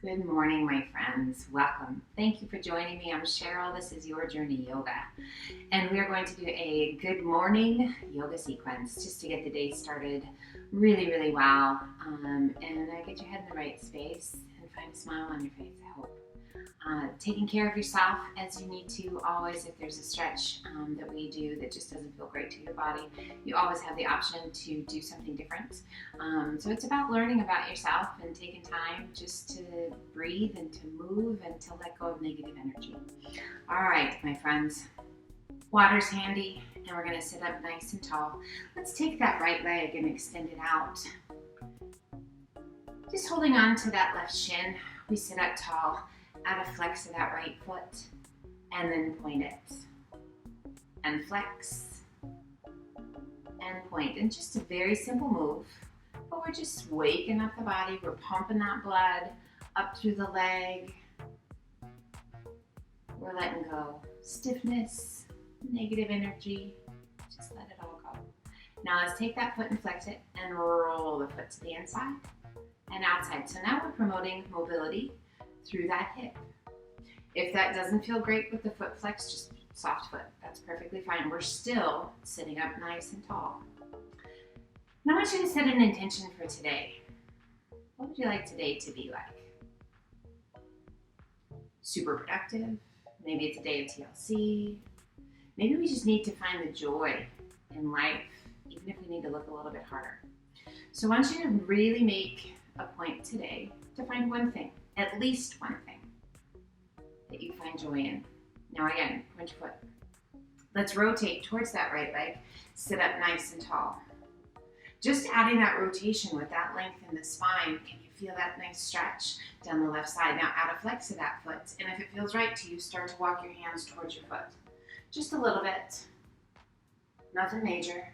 Good morning, my friends. Welcome. Thank you for joining me. I'm Cheryl. This is Your Journey Yoga. And we are going to do a good morning yoga sequence just to get the day started really well. And get your head in the right space and find a smile on your face, I hope. Taking care of yourself as you need to always. If there's a stretch that we do that just doesn't feel great to your body, you always have the option to do something different. So it's about learning about yourself and taking time just to breathe and to move and to let go of negative energy. All right, my friends, water's handy and we're going to sit up nice and tall. Let's take that right leg and extend it out. Just holding on to that left shin, we sit up tall. Add a flex of that right foot and then point it and flex and point. And just a very simple move, but we're just waking up the body. We're pumping that blood up through the leg. We're letting go stiffness, negative energy. Just let it all go. Now let's take that foot and flex it and roll the foot to the inside and outside. So now we're promoting mobility through that hip. If that doesn't feel great with the foot flex, just soft foot. That's perfectly fine. We're still sitting up nice and tall. Now I want you to set an intention for today. What would you like today to be like? Super productive? Maybe it's a day of TLC. Maybe we just need to find the joy in life, even if we need to look a little bit harder. So I want you to really make a point today to find one thing. At least one thing that you find joy in. Now again, point your foot. Let's rotate towards that right leg. Sit up nice and tall. Just adding that rotation with that length in the spine, can you feel that nice stretch down the left side? Now add a flex of that foot, and if it feels right to you, start to walk your hands towards your foot. Just a little bit. Nothing major.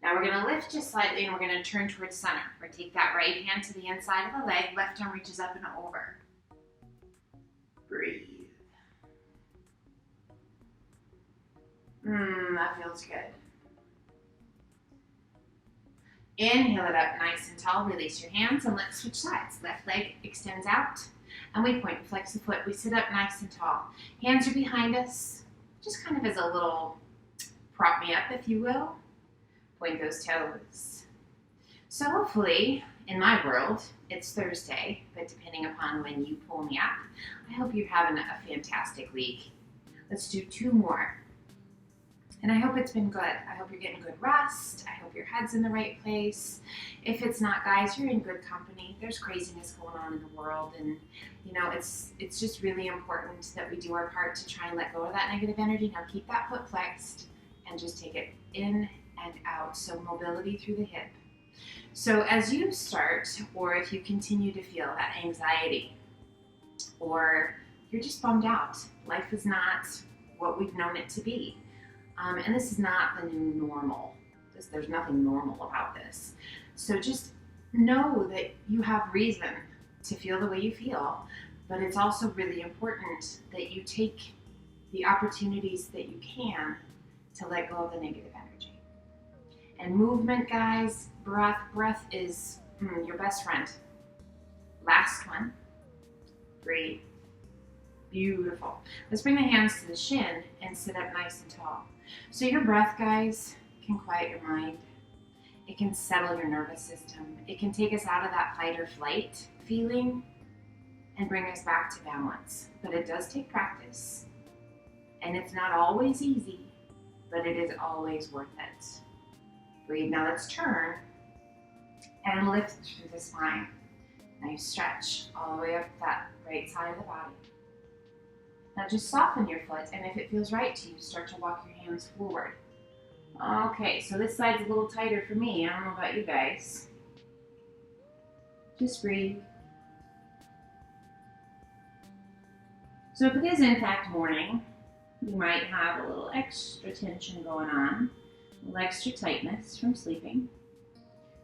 Now we're going to lift just slightly and we're going to turn towards center. Or take that right hand to the inside of the leg, left arm reaches up and over. Breathe. That feels good. Inhale it up nice and tall, release your hands and let's switch sides. Left leg extends out and we point, flex the foot. We sit up nice and tall. Hands are behind us, just kind of as a little prop me up if you will. Point those toes. So hopefully, in my world, it's Thursday, but depending upon when you pull me up, I hope you're having a fantastic week. Let's do two more. And I hope it's been good. I hope you're getting good rest. I hope your head's in the right place. If it's not, guys, you're in good company. There's craziness going on in the world, and you know, it's just really important that we do our part to try and let go of that negative energy. Now keep that foot flexed and just take it in and out, so mobility through the hip. So as you start, or if you continue to feel that anxiety, or you're just bummed out, life is not what we've known it to be, and this is not the new normal. There's nothing normal about this. So just know that you have reason to feel the way you feel, but it's also really important that you take the opportunities that you can to let go of the negative energy. And movement, guys, breath is your best friend. Last one. Breathe. Beautiful. Let's bring the hands to the shin and sit up nice and tall. So your breath, guys, can quiet your mind. It can settle your nervous system. It can take us out of that fight or flight feeling and bring us back to balance. But it does take practice. And it's not always easy, but it is always worth it. Breathe. Now let's turn and lift through the spine. Now you stretch all the way up that right side of the body. Now just soften your foot, and if it feels right to you, start to walk your hands forward. Okay, so this side's a little tighter for me. I don't know about you guys. Just breathe. So if it is in fact morning, you might have a little extra tension going on. A little extra tightness from sleeping.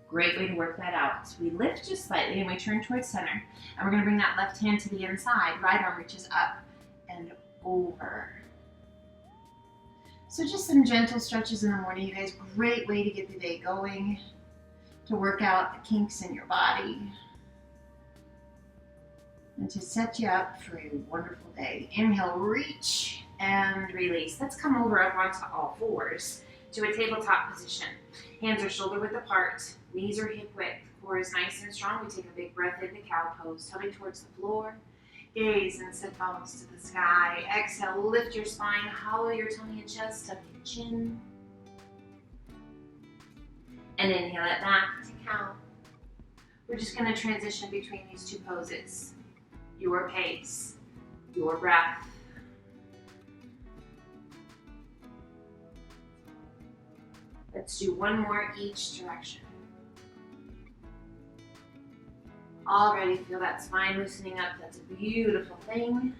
Great way to work that out. So we lift just slightly and we turn towards center. And we're going to bring that left hand to the inside. Right arm reaches up and over. So just some gentle stretches in the morning, you guys. Great way to get the day going, to work out the kinks in your body. And to set you up for a wonderful day, inhale, reach and release. Let's come over up onto all fours to a tabletop position. Hands are shoulder width apart, knees are hip width, core is nice and strong. We take a big breath into cow pose, tummy towards the floor, gaze and sit bones to the sky. Exhale, lift your spine, hollow your tummy and chest, tuck your chin. And inhale it back to cow. We're just going to transition between these two poses. Your pace, your breath. Let's do one more each direction. Already feel that spine loosening up. That's a beautiful thing.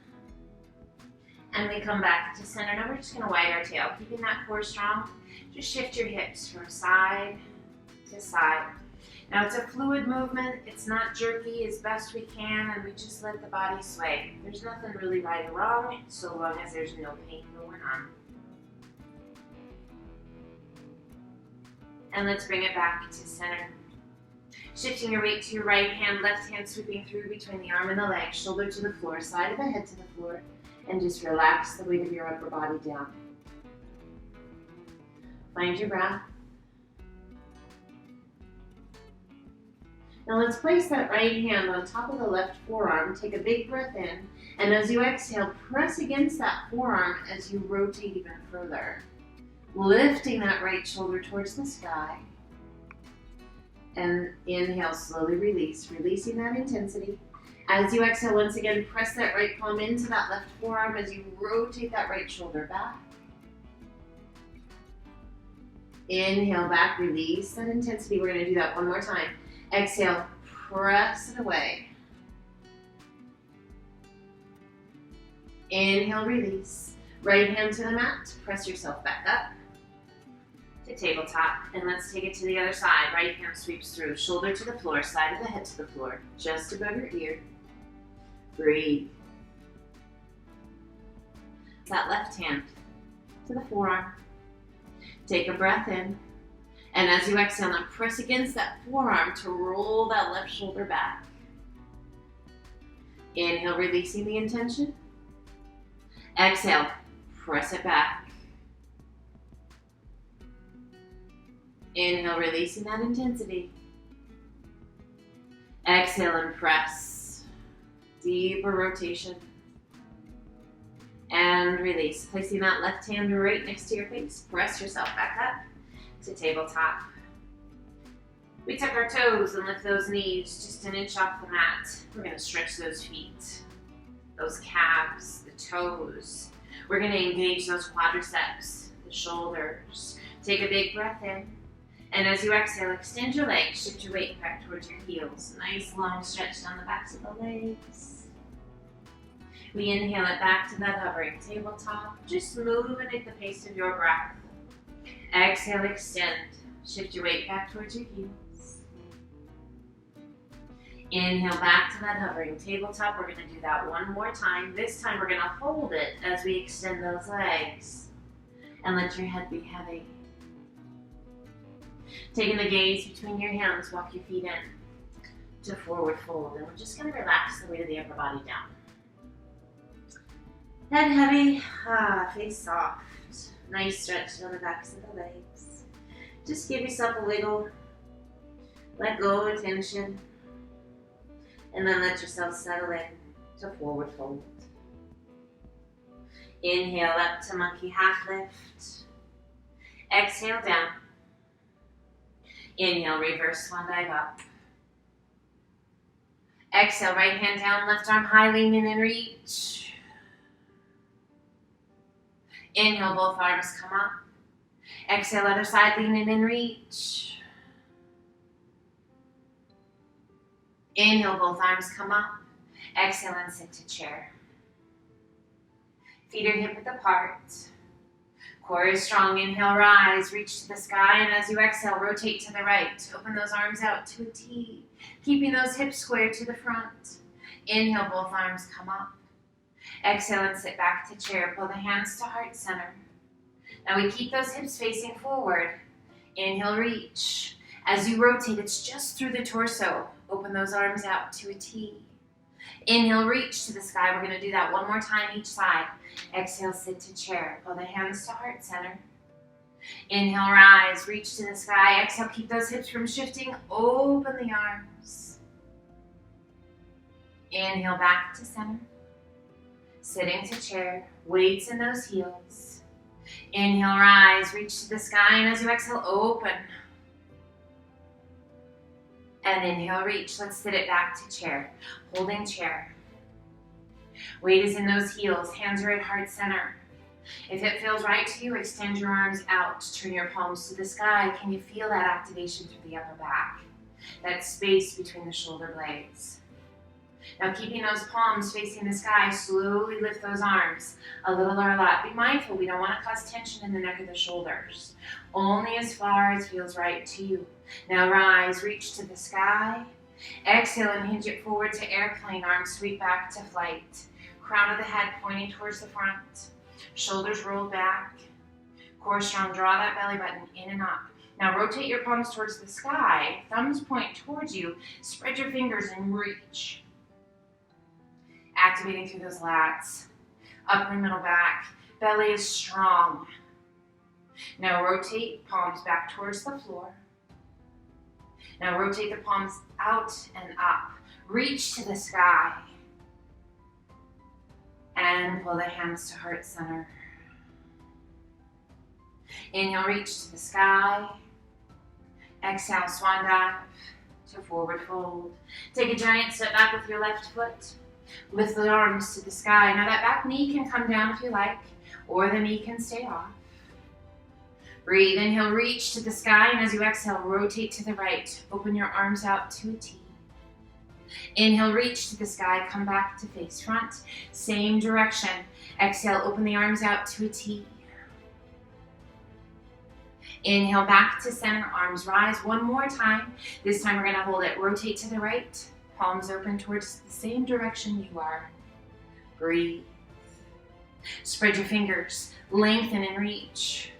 And we come back to center. Now we're just going to wag our tail, keeping that core strong. Just shift your hips from side to side. Now it's a fluid movement. It's not jerky, as best we can, and we just let the body sway. There's nothing really right or wrong, so long as there's no pain going on. And let's bring it back to center. Shifting your weight to your right hand, left hand sweeping through between the arm and the leg, shoulder to the floor, side of the head to the floor, and just relax the weight of your upper body down. Find your breath. Now let's place that right hand on top of the left forearm. Take a big breath in, and as you exhale, press against that forearm as you rotate even further. Lifting that right shoulder towards the sky. And inhale, slowly release, releasing that intensity. As you exhale, once again, press that right palm into that left forearm as you rotate that right shoulder back. Inhale back, release that intensity. We're going to do that one more time. Exhale, press it away. Inhale, release. Right hand to the mat, press yourself back up to tabletop. And let's take it to the other side. Right hand sweeps through, shoulder to the floor, side of the head to the floor, just above your ear. Breathe. That left hand to the forearm. Take a breath in. And as you exhale, now press against that forearm to roll that left shoulder back. Inhale, releasing the intention. Exhale, press it back. Inhale, releasing that intensity. Exhale and press. Deeper rotation. And release. Placing that left hand right next to your face. Press yourself back up to tabletop. We tuck our toes and lift those knees just an inch off the mat. We're going to stretch those feet, those calves, the toes. We're going to engage those quadriceps, the shoulders. Take a big breath in. And as you exhale, extend your legs, shift your weight back towards your heels. Nice long stretch down the backs of the legs. We inhale it back to that hovering tabletop. Just moving at the pace of your breath. Exhale, extend. Shift your weight back towards your heels. Inhale back to that hovering tabletop. We're going to do that one more time. This time we're going to hold it as we extend those legs. And let your head be heavy. Taking the gaze between your hands, walk your feet in to forward fold. And we're just going to relax the weight of the upper body down. Head heavy, face soft. Nice stretch down the backs of the legs. Just give yourself a wiggle. Let go of tension. And then let yourself settle in to forward fold. Inhale up to monkey half lift. Exhale down. Inhale, reverse swan dive up. Exhale, right hand down, left arm high, lean in and reach. Inhale, both arms come up. Exhale, other side, lean in and reach. Inhale, both arms come up. Exhale and sit to chair. Feet are hip width apart. Core is strong. Inhale, rise, reach to the sky, and as you exhale, rotate to the right. Open those arms out to a T, keeping those hips square to the front. Inhale, both arms come up. Exhale and sit back to chair. Pull the hands to heart center. Now we keep those hips facing forward. Inhale, reach. As you rotate, it's just through the torso. Open those arms out to a T. Inhale, reach to the sky. We're going to do that one more time each side. Exhale, sit to chair. Pull the hands to heart center. Inhale, rise, reach to the sky. Exhale, keep those hips from shifting. Open the arms. Inhale, back to center. Sitting to chair. Weights in those heels. Inhale, rise, reach to the sky. And as you exhale, open. And inhale, reach. Let's sit it back to chair. Holding chair. Weight is in those heels. Hands are at heart center. If it feels right to you, extend your arms out. Turn your palms to the sky. Can you feel that activation through the upper back? That space between the shoulder blades. Now keeping those palms facing the sky, slowly lift those arms. A little or a lot. Be mindful, we don't want to cause tension in the neck of the shoulders. Only as far as feels right to you. Now rise, reach to the sky. Exhale and hinge it forward to airplane. Arms sweep back to flight. Crown of the head pointing towards the front. Shoulders roll back. Core strong, draw that belly button in and up. Now rotate your palms towards the sky. Thumbs point towards you. Spread your fingers and reach. Activating through those lats. Upper and middle back. Belly is strong. Now rotate palms back towards the floor. Now rotate the palms out and up. Reach to the sky. And pull the hands to heart center. Inhale, reach to the sky. Exhale, swan dive to forward fold. Take a giant step back with your left foot. Lift the arms to the sky. Now that back knee can come down if you like, or the knee can stay off. Breathe, inhale, reach to the sky, and as you exhale, rotate to the right. Open your arms out to a T. Inhale, reach to the sky, come back to face front. Same direction. Exhale, open the arms out to a T. Inhale, back to center, arms rise. One more time. This time we're going to hold it. Rotate to the right. Palms open towards the same direction you are. Breathe. Spread your fingers. Lengthen and reach.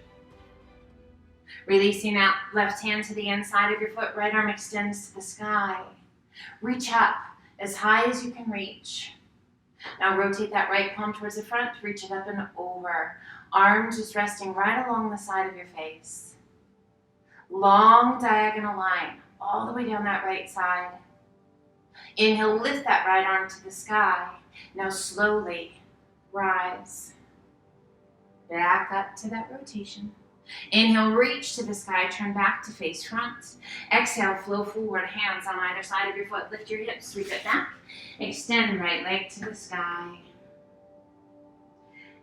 Releasing that left hand to the inside of your foot. Right arm extends to the sky. Reach up as high as you can reach. Now rotate that right palm towards the front. Reach it up and over. Arms just resting right along the side of your face. Long diagonal line all the way down that right side. Inhale, lift that right arm to the sky. Now slowly rise. Back up to that rotation. Inhale, reach to the sky, turn back to face front. Exhale, flow forward, hands on either side of your foot. Lift your hips, sweep it back. Extend right leg to the sky.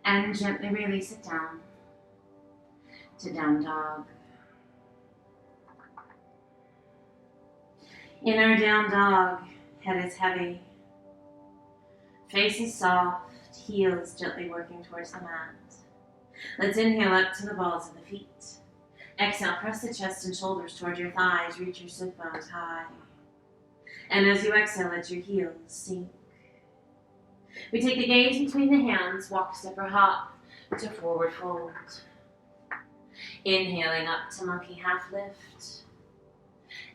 And gently release it down to down dog. In our down dog, head is heavy. Face is soft, heels gently working towards the mat. Let's inhale up to the balls of the feet. Exhale, press the chest and shoulders toward your thighs. Reach your sit bones high. And as you exhale, let your heels sink. We take the gaze between the hands, walk, step, or hop to forward fold. Inhaling up to monkey half lift.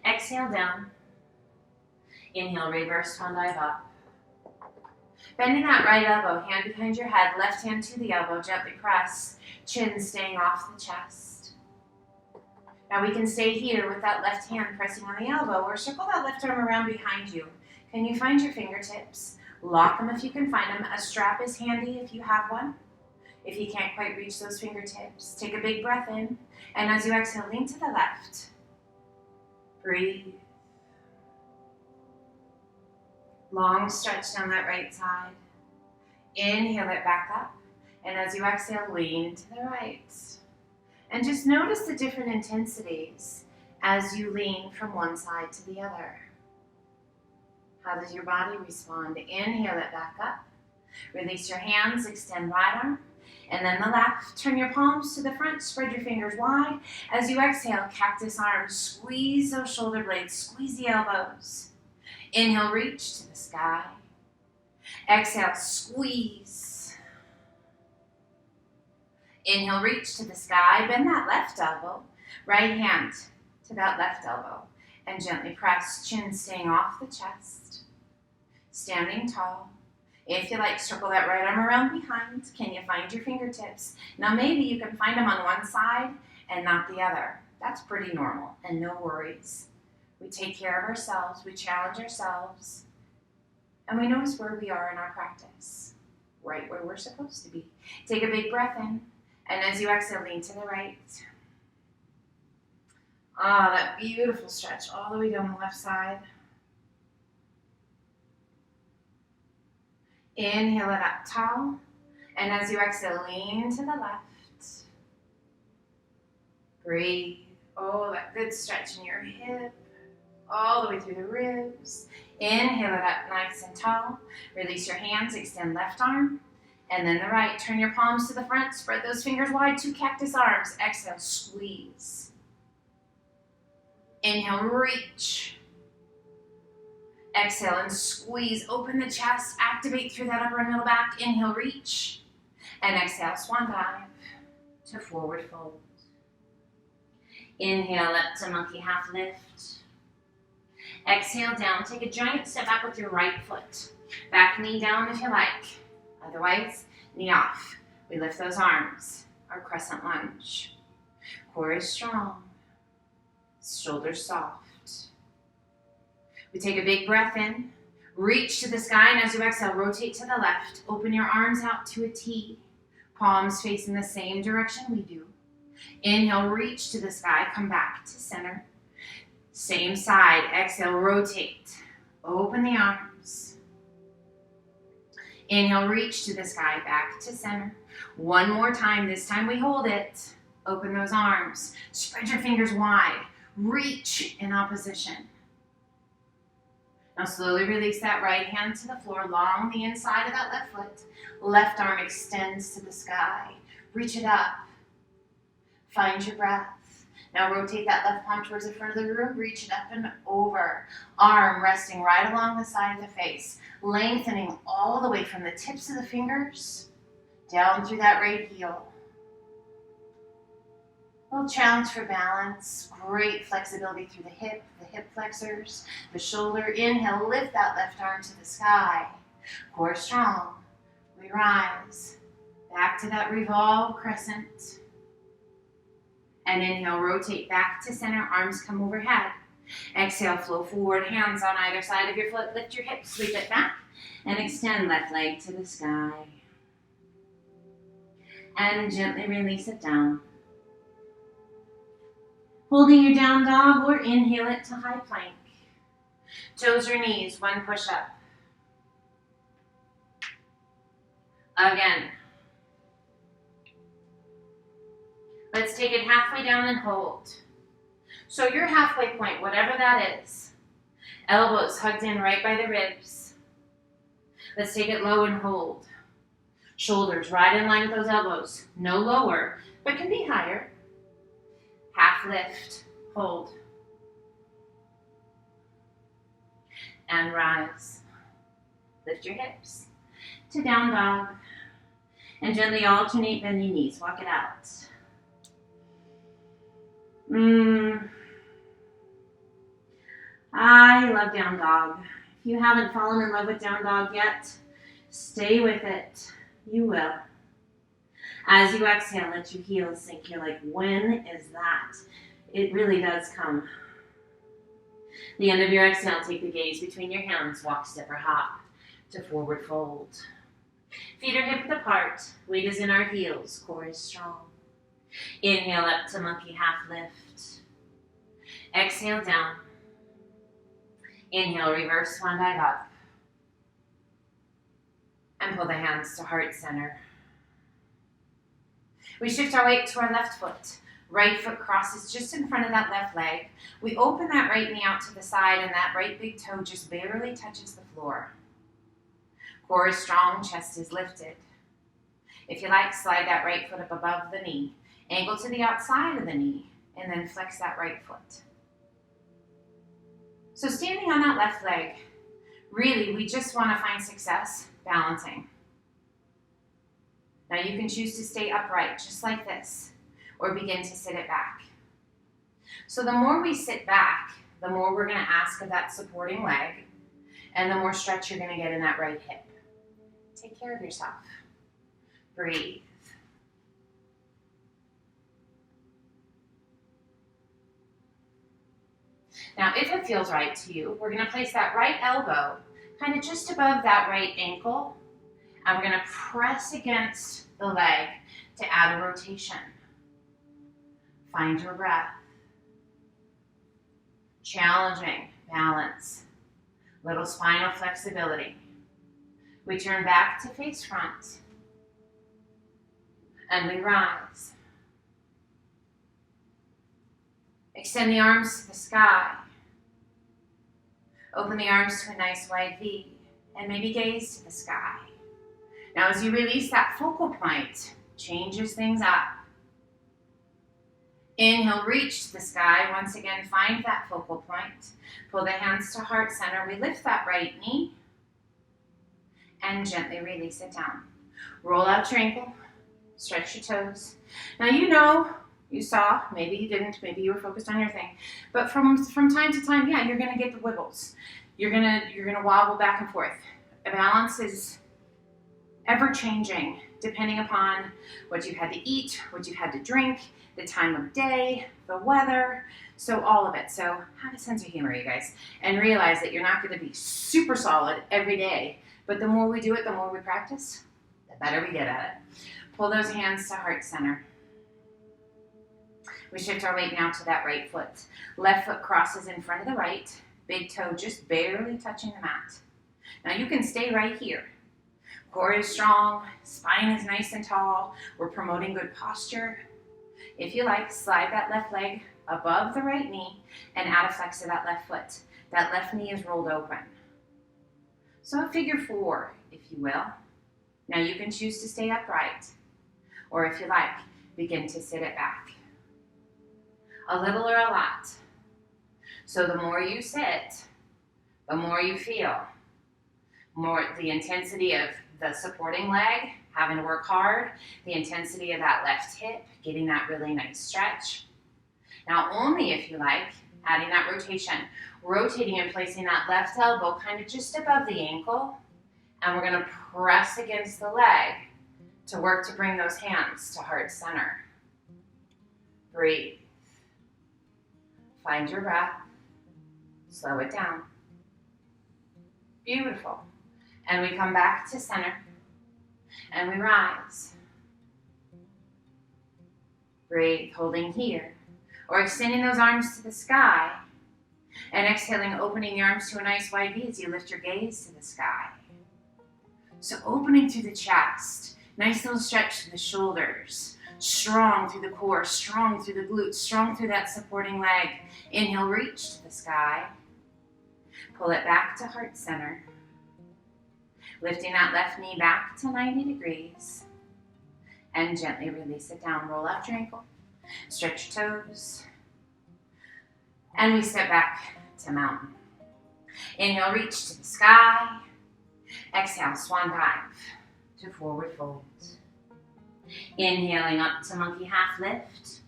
Exhale down. Inhale, reverse swan dive up. Bending that right elbow, hand behind your head, left hand to the elbow, gently press, chin staying off the chest. Now we can stay here with that left hand pressing on the elbow, or circle that left arm around behind you. Can you find your fingertips? Lock them if you can find them. A strap is handy if you have one. If you can't quite reach those fingertips, take a big breath in, and as you exhale, lean to the left. Breathe. Long stretch down that right side. Inhale it back up. And as you exhale, lean to the right. And just notice the different intensities as you lean from one side to the other. How does your body respond? Inhale it back up. Release your hands, extend right arm. And then the left. Turn your palms to the front, spread your fingers wide. As you exhale, cactus arms. Squeeze those shoulder blades, squeeze the elbows. Inhale, reach to the sky. Exhale, squeeze. Inhale, reach to the sky. Bend that left elbow. Right hand to that left elbow. And gently press, chin staying off the chest. standing tall. If you like, circle that right arm around behind. Can you find your fingertips? Now maybe you can find them on one side and not the other. That's pretty normal and no worries. We take care of ourselves, we challenge ourselves, and we notice where we are in our practice, right where we're supposed to be. Take a big breath in, and as you exhale, lean to the right. Ah, that beautiful stretch all the way down the left side. Inhale it up tall, and as you exhale, lean to the left. Breathe. Oh, that good stretch in your hip, all the way through the ribs. Inhale it up nice and tall. Release your hands, extend left arm, and then the right. Turn your palms to the front, spread those fingers wide, 2 cactus arms. Exhale, squeeze. Inhale, reach. Exhale and squeeze, open the chest, activate through that upper and middle back. Inhale, reach, and exhale, swan dive to forward fold. Inhale up to monkey half lift. Exhale down, take a giant step back with your right foot. Back knee down if you like. Otherwise, knee off. We lift those arms, our crescent lunge. Core is strong, shoulders soft. We take a big breath in, reach to the sky, and as you exhale, rotate to the left. Open your arms out to a T, palms facing the same direction we do. Inhale, reach to the sky, come back to center. Same side, exhale, rotate. Open the arms. Inhale, reach to the sky, back to center. One more time, this time we hold it. Open those arms, spread your fingers wide, reach in opposition. Now slowly release that right hand to the floor, along the inside of that left foot. Left arm extends to the sky. Reach it up. Find your breath. Now rotate that left palm towards the front of the room. Reach it up and over. Arm resting right along the side of the face. Lengthening all the way from the tips of the fingers down through that right heel. Little challenge for balance. Great flexibility through the hip flexors, the shoulder. Inhale, lift that left arm to the sky. Core strong. We rise. Back to that revolve crescent. And inhale, rotate back to center. Arms come overhead. Exhale, flow forward. Hands on either side of your foot. Lift your hips, sweep it back. And extend left leg to the sky. And gently release it down. Holding your down dog, or inhale it to high plank. Toes or knees, 1 push up. Again. Let's take it halfway down and hold. So your halfway point, whatever that is. Elbows hugged in right by the ribs. Let's take it low and hold. Shoulders right in line with those elbows. No lower, but can be higher. Half lift, hold. And rise. Lift your hips to down dog. And gently alternate, bend your knees. Walk it out. I love down dog. If you haven't fallen in love with down dog yet, stay with it. You will. As you exhale, let your heels sink. You're like, when is that? It really does come. The end of your exhale, take the gaze between your hands. Walk, step, or hop to forward fold. Feet are hip width apart. Weight is in our heels. Core is strong. Inhale up to monkey half lift. Exhale down. Inhale, reverse swan dive up. And pull the hands to heart center. We shift our weight to our left foot. Right foot crosses just in front of that left leg. We open that right knee out to the side, and that right big toe just barely touches the floor. Core is strong, chest is lifted. If you like, slide that right foot up above the knee. Angle to the outside of the knee, and then flex that right foot. So standing on that left leg, really, we just want to find success balancing. Now you can choose to stay upright, just like this, or begin to sit it back. So the more we sit back, the more we're going to ask of that supporting leg, And the more stretch you're gonna get in that right hip. Take care of yourself. Breathe. Now, if it feels right to you, we're gonna place that right elbow kind of just above that right ankle, and we're gonna press against the leg to add a rotation. Find your breath. Challenging balance. Little spinal flexibility. We turn back to face front. And we rise. Extend the arms to the sky. Open the arms to a nice wide V. And maybe gaze to the sky. Now as you release that focal point, changes things up. Inhale, reach to the sky. Once again, find that focal point. Pull the hands to heart center. We lift that right knee and gently release it down. Roll out your ankle, stretch your toes. Now you saw, maybe you didn't, maybe you were focused on your thing, but from time to time, yeah, you're gonna get the wiggles. You're gonna wobble back and forth. A balance is ever changing depending upon what you've had to eat, what you've had to drink, the time of day, the weather, so all of it. So have a sense of humor, you guys, and realize that you're not going to be super solid every day, but the more we do it, the more we practice, the better we get at it. Pull those hands to heart center. We shift our weight now to that right foot. Left foot crosses in front of the right, big toe just barely touching the mat. Now you can stay right here. Core is strong, spine is nice and tall. We're promoting good posture. If you like, slide that left leg above the right knee and add a flex to that left foot. That left knee is rolled open. So a figure four, if you will. Now you can choose to stay upright, or if you like, begin to sit it back. A little or a lot. So the more you sit, the more you feel. More the intensity of the supporting leg, having to work hard, the intensity of that left hip, getting that really nice stretch. Now only if you like, adding that rotation, rotating and placing that left elbow kind of just above the ankle, and we're gonna press against the leg to work to bring those hands to heart center. Breathe. Find your breath. Slow it down. Beautiful. And we come back to center. And we rise. Breathe, holding here. Or extending those arms to the sky. And exhaling, opening the arms to a nice wide V as you lift your gaze to the sky. So opening through the chest. Nice little stretch to the shoulders. Strong through the core, strong through the glutes, strong through that supporting leg. Inhale, reach to the sky. Pull it back to heart center. Lifting that left knee back to 90 degrees. And gently release it down. Roll out your ankle. Stretch your toes. And we step back to mountain. Inhale, reach to the sky. Exhale, swan dive to forward fold. Inhaling up to monkey half lift.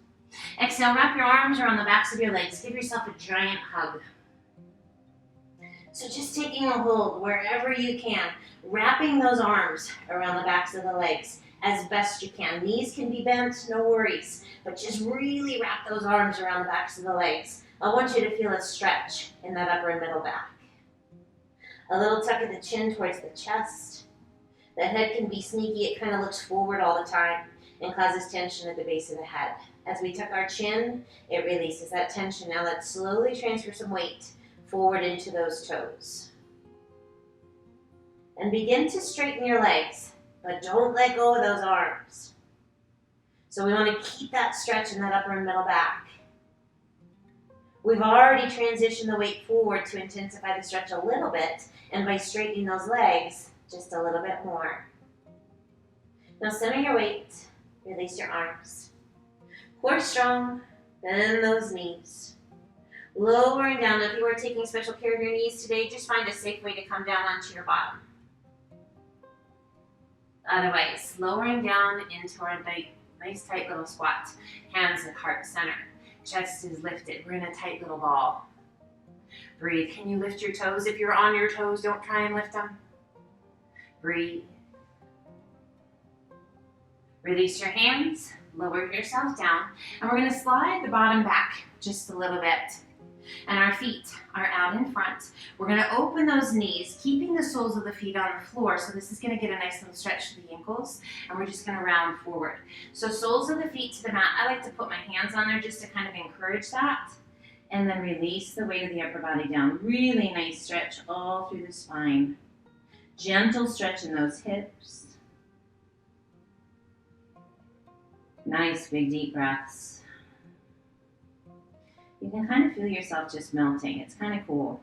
Exhale, wrap your arms around the backs of your legs. Give yourself a giant hug. So just taking a hold wherever you can, wrapping those arms around the backs of the legs as best you can. Knees can be bent, no worries, but just really wrap those arms around the backs of the legs. I want you to feel a stretch in that upper and middle back. A little tuck of the chin towards the chest. The head can be sneaky, it kind of looks forward all the time and causes tension at the base of the head. As we tuck our chin, it releases that tension. Now let's slowly transfer some weight forward into those toes. And begin to straighten your legs, but don't let go of those arms. So we want to keep that stretch in that upper and middle back. We've already transitioned the weight forward to intensify the stretch a little bit, and by straightening those legs, just a little bit more. Now center your weight, release your arms. Core strong, bend those knees. Lowering down. If you are taking special care of your knees today, just find a safe way to come down onto your bottom. Otherwise, lowering down into our nice tight little squat. Hands at heart center. Chest is lifted. We're in a tight little ball. Breathe. Can you lift your toes? If you're on your toes, don't try and lift them. Breathe. Release your hands, lower yourself down, and we're going to slide the bottom back just a little bit. And our feet are out in front. We're going to open those knees, keeping the soles of the feet on the floor. So this is going to get a nice little stretch to the ankles, and we're just going to round forward. So soles of the feet to the mat. I like to put my hands on there just to kind of encourage that. And then release the weight of the upper body down. Really nice stretch all through the spine. Gentle stretch in those hips. Nice big deep breaths. You can kind of feel yourself just melting. It's kind of cool.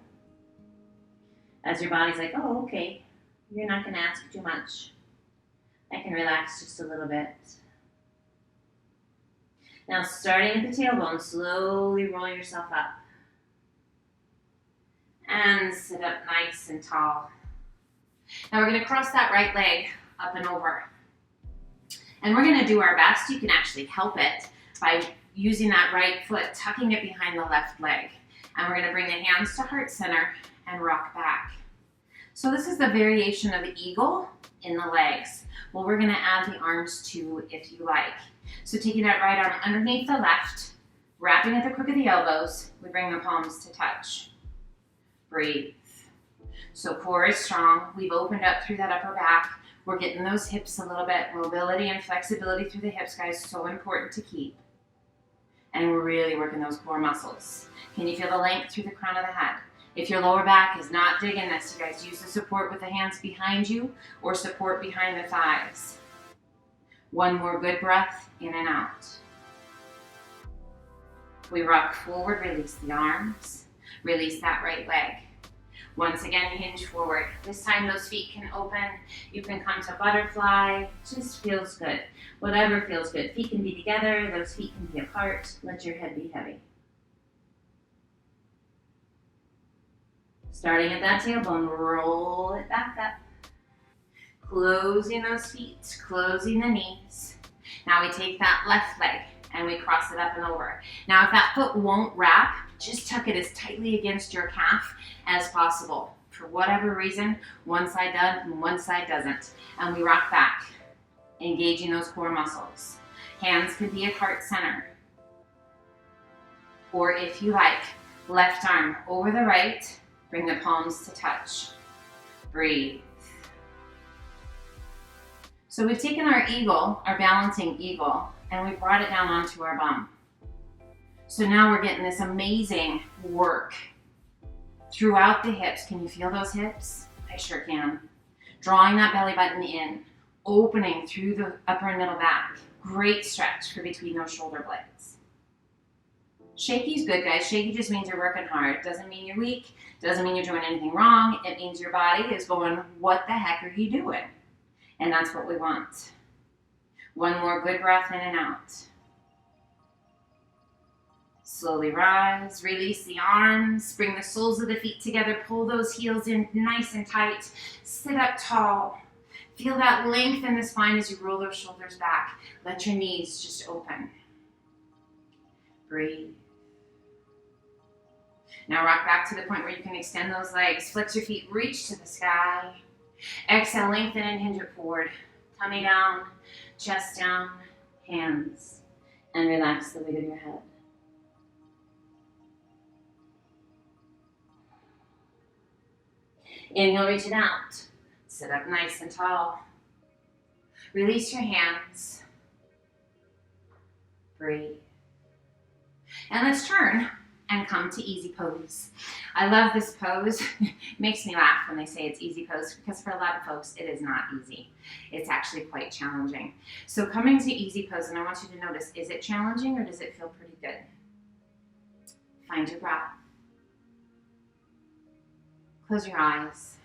As your body's like, oh, okay, you're not going to ask too much. I can relax just a little bit. Now, starting at the tailbone, slowly roll yourself up. And sit up nice and tall. Now, we're going to cross that right leg up and over. And we're going to do our best. You can actually help it by using that right foot, tucking it behind the left leg. And we're going to bring the hands to heart center and rock back. So this is the variation of the eagle in the legs. Well, we're going to add the arms too, if you like. So taking that right arm underneath the left, wrapping at the crook of the elbows, we bring the palms to touch. Breathe. So core is strong. We've opened up through that upper back. We're getting those hips a little bit. Mobility and flexibility through the hips, guys, so important to keep. And we're really working those core muscles. Can you feel the length through the crown of the head? If your lower back is not digging this, you guys use the support with the hands behind you or support behind the thighs. One more good breath, in and out. We rock forward, release the arms, release that right leg. Once again, hinge forward. This time those feet can open. You can come to butterfly. Just feels good. Whatever feels good. Feet can be together. Those feet can be apart. Let your head be heavy. Starting at that tailbone, roll it back up. Closing those feet, closing the knees. Now we take that left leg and we cross it up and over. Now if that foot won't wrap, just tuck it as tightly against your calf as possible. For whatever reason, one side does and one side doesn't. And we rock back, engaging those core muscles. Hands could be at heart center. Or if you like, left arm over the right, bring the palms to touch. Breathe. So we've taken our eagle, our balancing eagle, and we brought it down onto our bum. So now we're getting this amazing work throughout the hips. Can you feel those hips? I sure can. Drawing that belly button in, opening through the upper and middle back. Great stretch for between those shoulder blades. Shaky's good, guys. Shaky just means you're working hard. Doesn't mean you're weak. Doesn't mean you're doing anything wrong. It means your body is going, what the heck are you doing? And that's what we want. One more good breath in and out. Slowly rise, release the arms, bring the soles of the feet together, pull those heels in nice and tight, sit up tall. Feel that length in the spine as you roll those shoulders back. Let your knees just open. Breathe. Now rock back to the point where you can extend those legs. Flex your feet, reach to the sky. Exhale, lengthen and hinge it forward. Tummy down, chest down, hands, and relax the weight of your head. Inhale, reach it out. Sit up nice and tall. Release your hands. Breathe. And let's turn and come to easy pose. I love this pose. It makes me laugh when they say it's easy pose because for a lot of folks, it is not easy. It's actually quite challenging. So coming to easy pose, and I want you to notice, is it challenging or does it feel pretty good? Find your breath. Close your eyes.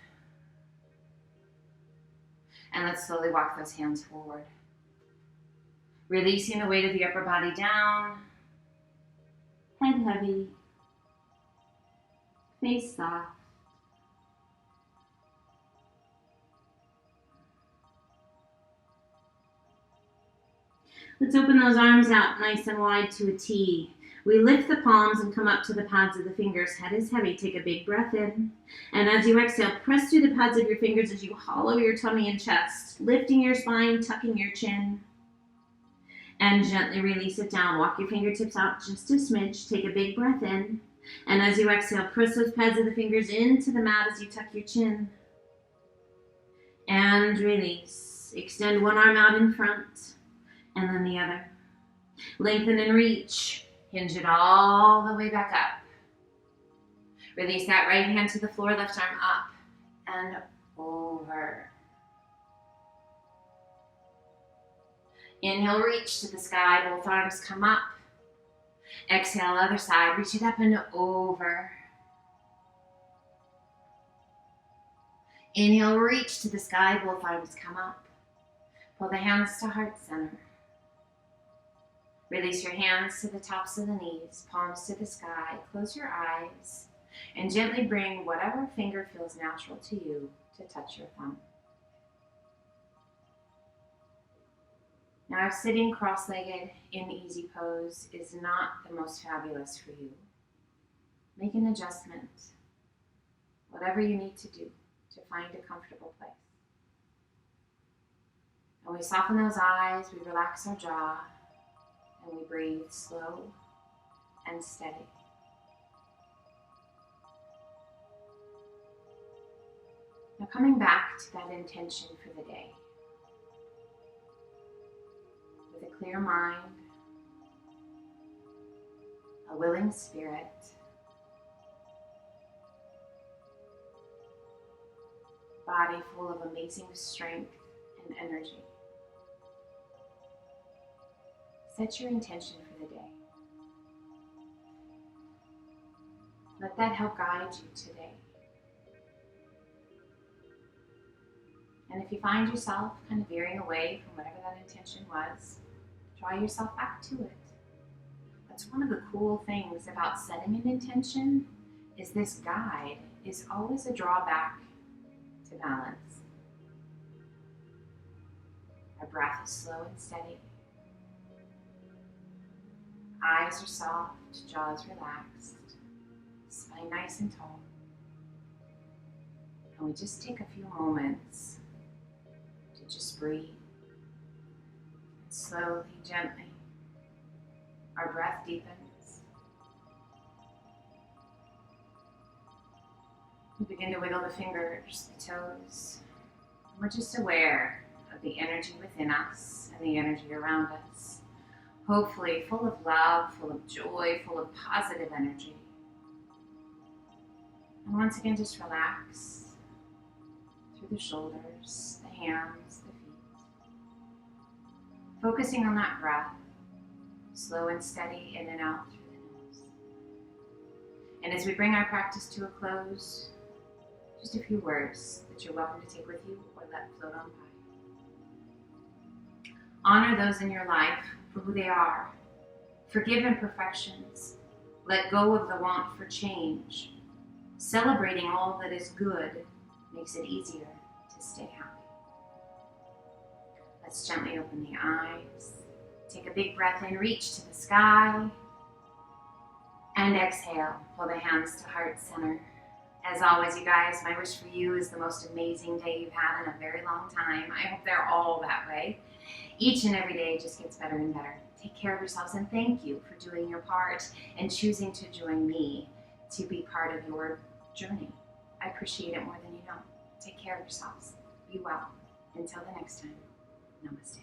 And let's slowly walk those hands forward. Releasing the weight of the upper body down. Head heavy. Face soft. Let's open those arms out nice and wide to a T. We lift the palms and come up to the pads of the fingers. Head is heavy. Take a big breath in. And as you exhale, press through the pads of your fingers as you hollow your tummy and chest, lifting your spine, tucking your chin. And gently release it down. Walk your fingertips out just a smidge. Take a big breath in. And as you exhale, press those pads of the fingers into the mat as you tuck your chin. And release. Extend one arm out in front and then the other. Lengthen and reach. Hinge it all the way back up. Release that right hand to the floor, left arm up and over. Inhale, reach to the sky, both arms come up. Exhale, other side, reach it up and over. Inhale, reach to the sky, both arms come up. Pull the hands to heart center. Release your hands to the tops of the knees, palms to the sky. Close your eyes and gently bring whatever finger feels natural to you to touch your thumb. Now, if sitting cross-legged in easy pose is not the most fabulous for you, make an adjustment, whatever you need to do to find a comfortable place. And we soften those eyes, we relax our jaw, and we breathe slow and steady. Now coming back to that intention for the day. With a clear mind, a willing spirit, body full of amazing strength and energy. Set your intention for the day. Let that help guide you today. And if you find yourself kind of veering away from whatever that intention was, draw yourself back to it. That's one of the cool things about setting an intention, is this guide is always a drawback to balance. Our breath is slow and steady. Eyes are soft, jaws relaxed, spine nice and tall. And we just take a few moments to just breathe. And slowly, gently, our breath deepens. We begin to wiggle the fingers, the toes. And we're just aware of the energy within us and the energy around us. Hopefully full of love, full of joy, full of positive energy. And once again, just relax through the shoulders, the hands, the feet. Focusing on that breath, slow and steady in and out through the nose. And as we bring our practice to a close, just a few words that you're welcome to take with you or let float on by. Honor those in your life for who they are. Forgive imperfections. Let go of the want for change. Celebrating all that is good makes it easier to stay happy. Let's gently open the eyes. Take a big breath in, reach to the sky. And exhale, pull the hands to heart center. As always, you guys, my wish for you is the most amazing day you've had in a very long time. I hope they're all that way. Each and every day just gets better and better. Take care of yourselves, and thank you for doing your part and choosing to join me to be part of your journey. I appreciate it more than you know. Take care of yourselves. Be well. Until the next time, namaste.